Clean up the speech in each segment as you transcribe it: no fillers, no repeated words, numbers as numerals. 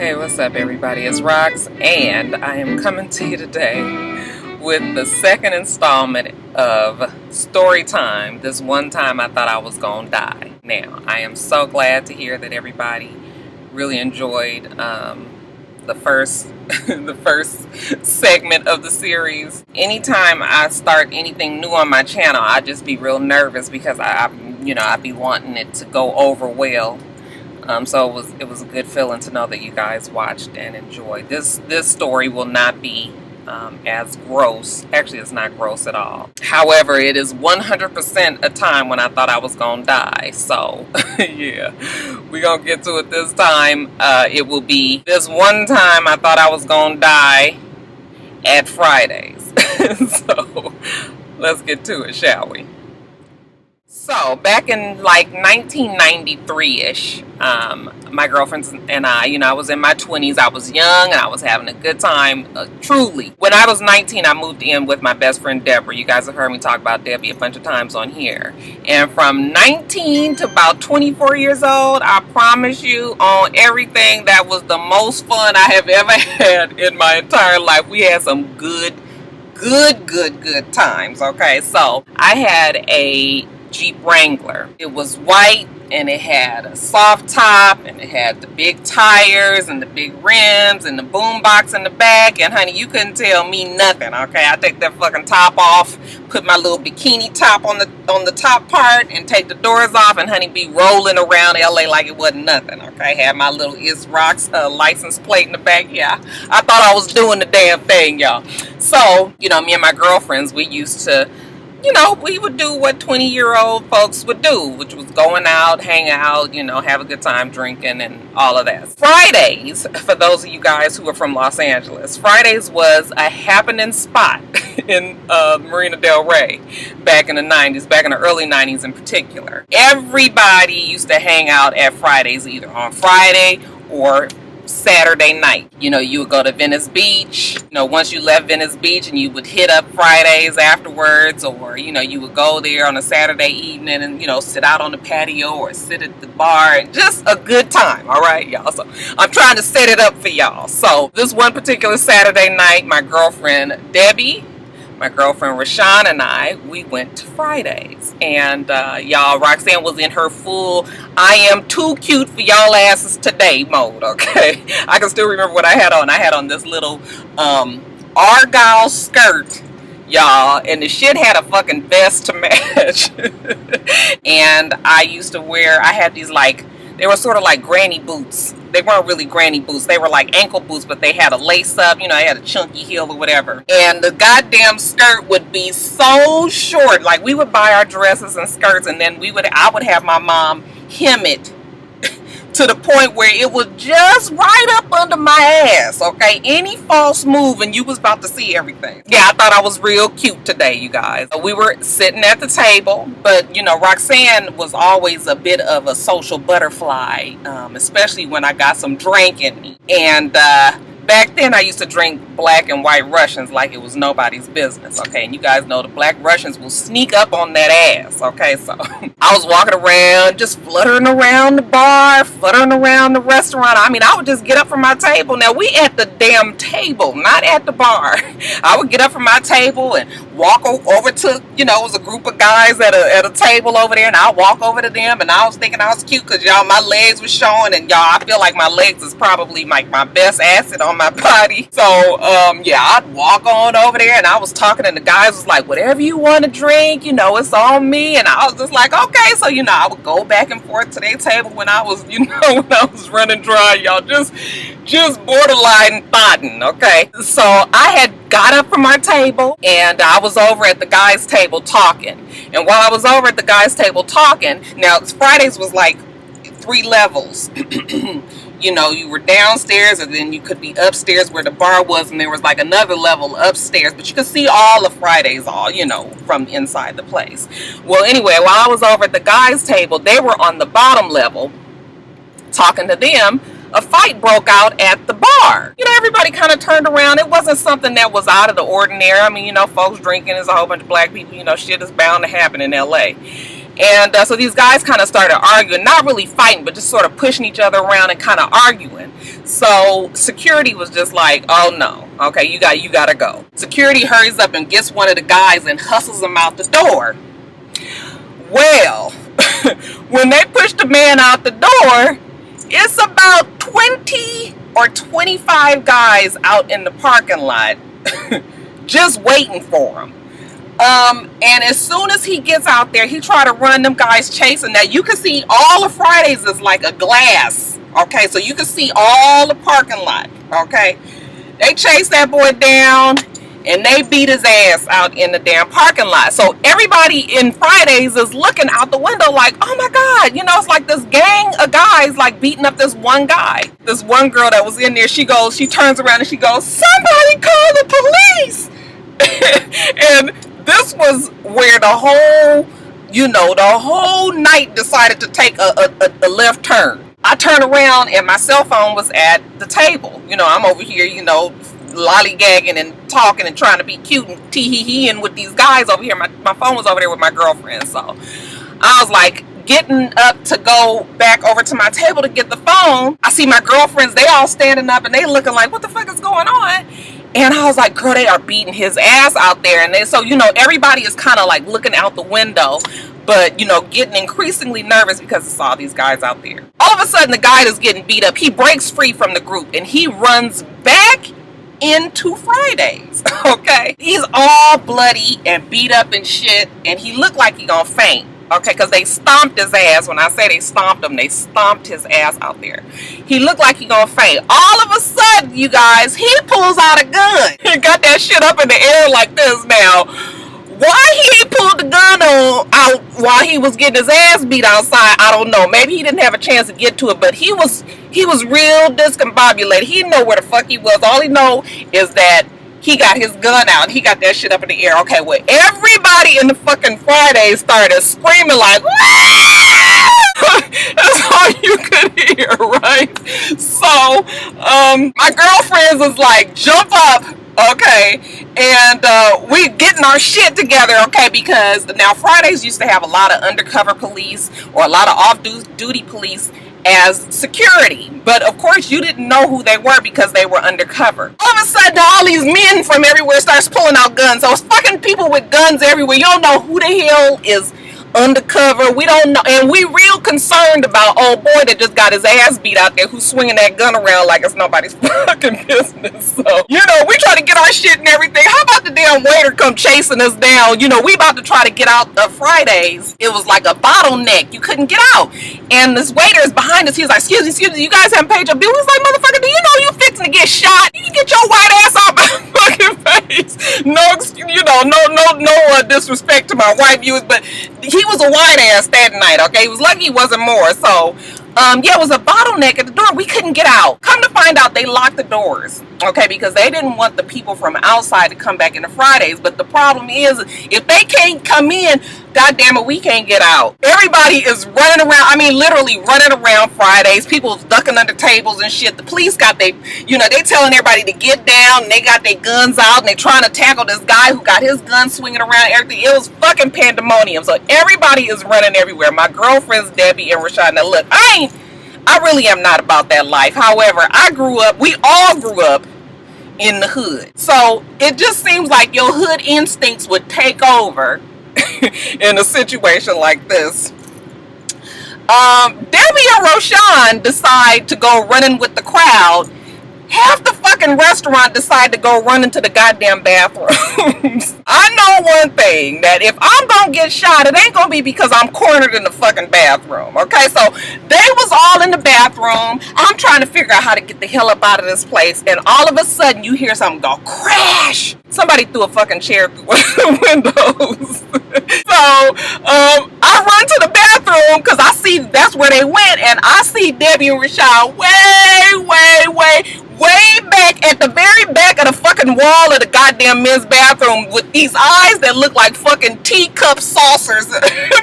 Hey, what's up, everybody? It's Rox, and I am coming to you today with the second installment of Storytime. This one time I thought I was gonna die. Now, I am so glad to hear that everybody really enjoyed the first the first segment of the series. Anytime I start anything new on my channel, I just be real nervous because I be wanting it to go over well. So it was a good feeling to know that you guys watched and enjoyed. This story will not be as gross. Actually, it's not gross at all. However, it is 100% a time when I thought I was gonna die. So yeah, we're gonna get to it this time. It will be this one time I thought I was gonna die at Fridays. So let's get to it, shall we? So back in like 1993-ish, my girlfriends and I was in my 20s. I was young and I was having a good time, truly. When I was 19, I moved in with my best friend Deborah. You guys have heard me talk about Debbie a bunch of times on here. And from 19 to about 24 years old, I promise you, on everything, that was the most fun I have ever had in my entire life. We had some good times, okay? So I had a Jeep Wrangler. It was white and it had a soft top and it had the big tires and the big rims and the boom box in the back, and honey, you couldn't tell me nothing, okay? I take that fucking top off, put my little bikini top on the top part and take the doors off, and honey, be rolling around LA like it wasn't nothing, okay? Had my little itsrox license plate in the back. Yeah, I thought I was doing the damn thing, y'all. So, me and my girlfriends, we used to, we would do what 20-year-old folks would do, which was going out, hang out, have a good time drinking and all of that. Fridays, for those of you guys who are from Los Angeles, Fridays was a happening spot in Marina Del Rey back in the 90s, back in the early 90s in particular. Everybody used to hang out at Fridays, either on Friday or Saturday night. You would go to Venice Beach. Once you left Venice Beach, and you would hit up Fridays afterwards, or you would go there on a Saturday evening and sit out on the patio or sit at the bar, and just a good time. All right, y'all. So I'm trying to set it up for y'all. So this one particular Saturday night, my girlfriend Debbie, my girlfriend Rashawn, and we went to Fridays. And y'all, Roxanne was in her full I am too cute for y'all asses today mode, okay? I can still remember what I had on. I had on this little argyle skirt, y'all, and the shit had a fucking vest to match. And I had these, like, they were sort of like granny boots. They weren't really granny boots. They were like ankle boots, but they had a lace up. They had a chunky heel or whatever. And the goddamn skirt would be so short. Like, we would buy our dresses and skirts, and then I would have my mom hem it to the point where it was just right up under my ass, okay? Any false move and you was about to see everything. Yeah, I thought I was real cute today, you guys. We were sitting at the table, but Roxanne was always a bit of a social butterfly, especially when I got some drink in me. And back then I used to drink black and white Russians like it was nobody's business, okay? And you guys know the black Russians will sneak up on that ass, okay? So I was walking around, just fluttering around the bar, fluttering around the restaurant. I would just get up from my table. Now, we at the damn table, not at the bar. I would get up from my table and walk over to, it was a group of guys at a table over there, and I'll walk over to them, and I was thinking I was cute because, y'all, my legs were showing, and, y'all, I feel like my legs is probably like my best asset on my body. So, I'd walk on over there, and I was talking, and the guys was like, whatever you want to drink, it's on me. And I was just like, okay. So, I would go back and forth to their table when I was, when I was running dry, y'all, just borderline thotting, okay? So I had got up from my table, and I was over at the guys' table talking. And while I was over at the guys' table talking, now Fridays was like 3 levels. You were downstairs, and then you could be upstairs where the bar was, and there was like another level upstairs, but you could see all of Fridays from inside the place. Well, anyway, while I was over at the guys' table, they were on the bottom level talking to them. A fight broke out at the bar. Everybody kind of turned around. It wasn't something that was out of the ordinary. Folks drinking, there's a whole bunch of black people, shit is bound to happen in LA. And so these guys kind of started arguing, not really fighting, but just sort of pushing each other around and kind of arguing. So security was just like, oh no, okay, you gotta go. Security hurries up and gets one of the guys and hustles him out the door. Well, when they push the man out the door, it's about 20 or 25 guys out in the parking lot just waiting for him. And as soon as he gets out there, he try to run, them guys chasing. Now you can see all of Fridays is like a glass. Okay, so you can see all the parking lot. Okay, they chase that boy down and they beat his ass out in the damn parking lot. So everybody in Fridays is looking out the window like, oh my God, you know, it's like this gang of guys like beating up this one guy. This one girl that was in there, she turns around and she goes, somebody call the police. And this was where the whole night decided to take a left turn. I turned around and my cell phone was at the table. You know, I'm over here, you know, lollygagging and talking and trying to be cute and tee-hee-heeing with these guys over here. My phone was over there with my girlfriend. So I was like getting up to go back over to my table to get the phone. I see my girlfriends, they all standing up and they looking like, what the fuck is going on? And I was like, girl, they are beating his ass out there. And so, you know, everybody is kind of like looking out the window, but, you know, getting increasingly nervous because it's all these guys out there. All of a sudden, the guy is getting beat up. He breaks free from the group and he runs back into Fridays. Okay, he's all bloody and beat up and shit, and he looked like he gonna faint. Okay, because they stomped his ass. When I say they stomped him, they stomped his ass out there. He looked like he gonna faint. All of a sudden, you guys, he pulls out a gun. He got that shit up in the air like this. Now, why he ain't pulled the gun out while he was getting his ass beat outside, I don't know. Maybe he didn't have a chance to get to it, but he was real discombobulated. He didn't know where the fuck he was. All he know is that he got his gun out. He got that shit up in the air. Okay, well, everybody in the fucking Friday started screaming like, that's all you could hear, right? So, my girlfriends was like, jump up, okay, and we getting our shit together, okay, because now Fridays used to have a lot of undercover police or a lot of off-duty police as security, but of course you didn't know who they were because they were undercover. All of a sudden, all these men from everywhere starts pulling out guns. So it's fucking people with guns everywhere. You don't know who the hell is undercover. We don't know, and we real concerned about old boy that just got his ass beat out there, who's swinging that gun around like it's nobody's fucking business. So, you know, we try to get our shit and everything. How about the damn waiter come chasing us down? You know, we about to try to get out of Fridays. It was like a bottleneck. You couldn't get out. And this waiter is behind us. He was like, excuse me, you guys haven't paid your bill. He was like, motherfucker, do you know you fixing to get shot? You can get your white ass off my fucking face. No, you know, no disrespect to my white viewers, but he was a white ass that night, okay? He was lucky he wasn't more. So, yeah, it was a bottleneck at the door. We couldn't get out. Come to find out, they locked the doors, okay? Because they didn't want the people from outside to come back into Fridays. But the problem is, if they can't come in, God damn it, we can't get out. Everybody is running around. I mean, literally running around Fridays. People ducking under tables and shit. The police got they telling everybody to get down. And they got their guns out and they trying to tackle this guy who got his gun swinging around. Everything. It was fucking pandemonium. So everybody is running everywhere. My girlfriends, Debbie and Rashad. Now look, I really am not about that life. However, we all grew up in the hood. So it just seems like your hood instincts would take over in a situation like this. Debbie and Roshan decide to go running with the crowd. Half the fucking restaurant decide to go run into the goddamn bathrooms. I know one thing, that if I'm gonna get shot, it ain't gonna be because I'm cornered in the fucking bathroom. Okay, so they was all in the bathroom. I'm trying to figure out how to get the hell up out of this place, and all of a sudden you hear something go crash. Somebody threw a fucking chair through one of the windows. So I run to the bathroom because I see that's where they went, and I see Debbie and Rashad way back at the very back of the fucking wall of the goddamn men's bathroom with these eyes that look like fucking teacup saucers.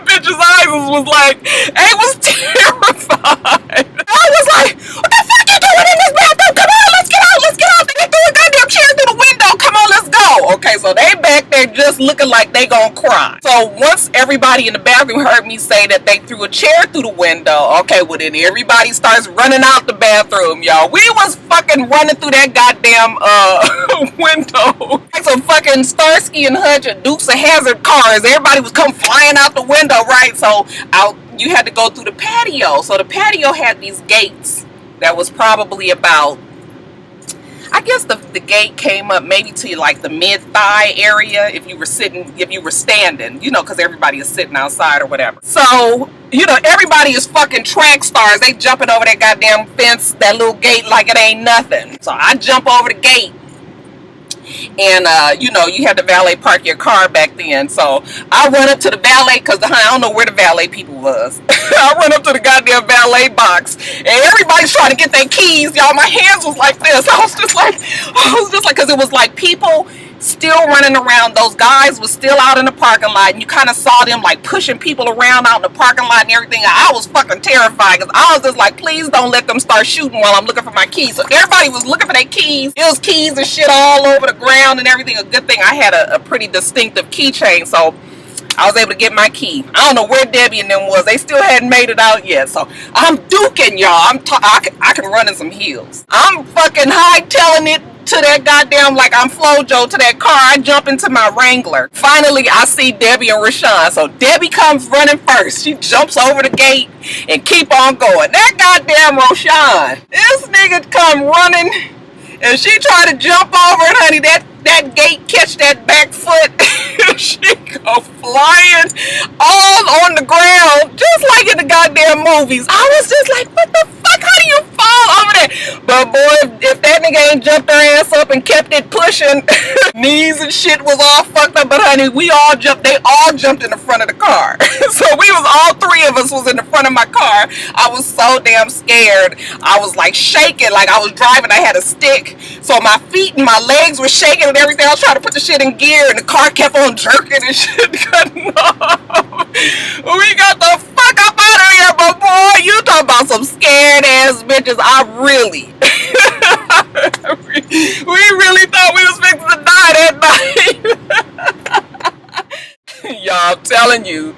Bitch's eyes was like, I was terrified. I was like, what the fuck you doing in this bathroom? Come on, let's get out. They threw a goddamn chair through the window. Come on, let's go. Okay, so they back there just looking like they gonna cry. So once everybody in the bathroom heard me say that they threw a chair through the window. Okay, well then everybody starts running out the bathroom, y'all. We was fucking running through that goddamn window like some fucking Starsky and Hutch and Dukes of Hazzard cars. Everybody was come flying out the window, right? So you had to go through the patio. So the patio had these gates that was probably about, I guess the gate came up maybe to like the mid-thigh area if you were standing, you know, because everybody is sitting outside or whatever. So, you know, everybody is fucking track stars. They jumping over that goddamn fence, that little gate, like it ain't nothing. So I jump over the gate. And, you know, you had to valet park your car back then. So I run up to the valet, because I don't know where the valet people was. I run up to the goddamn valet box. And everybody's trying to get their keys. Y'all, my hands was like this. I was just like, because it was like people still running around. Those guys was still out in the parking lot. And you kind of saw them like pushing people around out in the parking lot and everything. I was fucking terrified because I was just like, please don't let them start shooting while I'm looking for my keys. So everybody was looking for their keys. There was keys and shit all over the ground and everything. A good thing I had a pretty distinctive keychain, so I was able to get my key. I don't know where Debbie and them was. They still hadn't made it out yet. So I'm duking, y'all. I can run in some heels. I'm fucking hightailing it to that goddamn, like I'm Flojo, to that car. I jump into my Wrangler. Finally, I see Debbie and Rashawn. So Debbie comes running first. She jumps over the gate and keep on going. That goddamn Rashawn, this nigga come running and she tried to jump over it, honey. That gate catch that back foot. She go flying all on the ground, just like in the goddamn movies. I was just like, what the fuck? How do you fall over there? But boy, if that nigga ain't jumped their ass up and kept it pushing, knees and shit was all fucked up. But honey, they all jumped in the front of the car. So all three of us was in the front of my car. I was so damn scared. I was like shaking, like I was driving. I had a stick, so my feet and my legs were shaking and everything. I was trying to put the shit in gear, and the car kept on jerking and shit cutting off. We got the fuck up out of here, but boy, you talk about some scared ass bitches. We really thought we was fixing to die that night. Y'all, I'm telling you,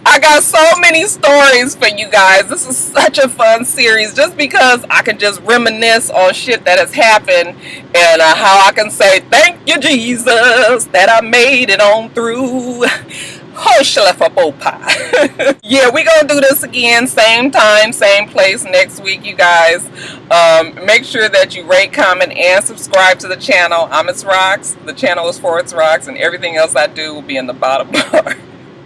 I got so many stories for you guys. This is such a fun series just because I can just reminisce on shit that has happened and how I can say thank you, Jesus, that I made it on through. Yeah, we gonna do this again, same time, same place next week, you guys. Make sure that you rate, comment, and subscribe to the channel. I'm itsrox. The channel is for itsrox, and everything else I do will be in the bottom bar.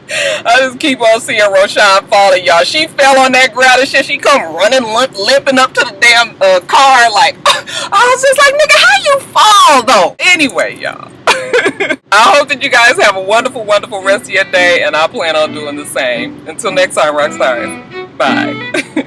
I just keep on seeing Rashawn falling, y'all. She fell on that ground and shit. She come running, limping up to the damn car like, I was just like, nigga, how you fall though? Anyway, y'all. I hope that you guys have a wonderful, wonderful rest of your day, and I plan on doing the same. Until next time, Roxstars. Bye.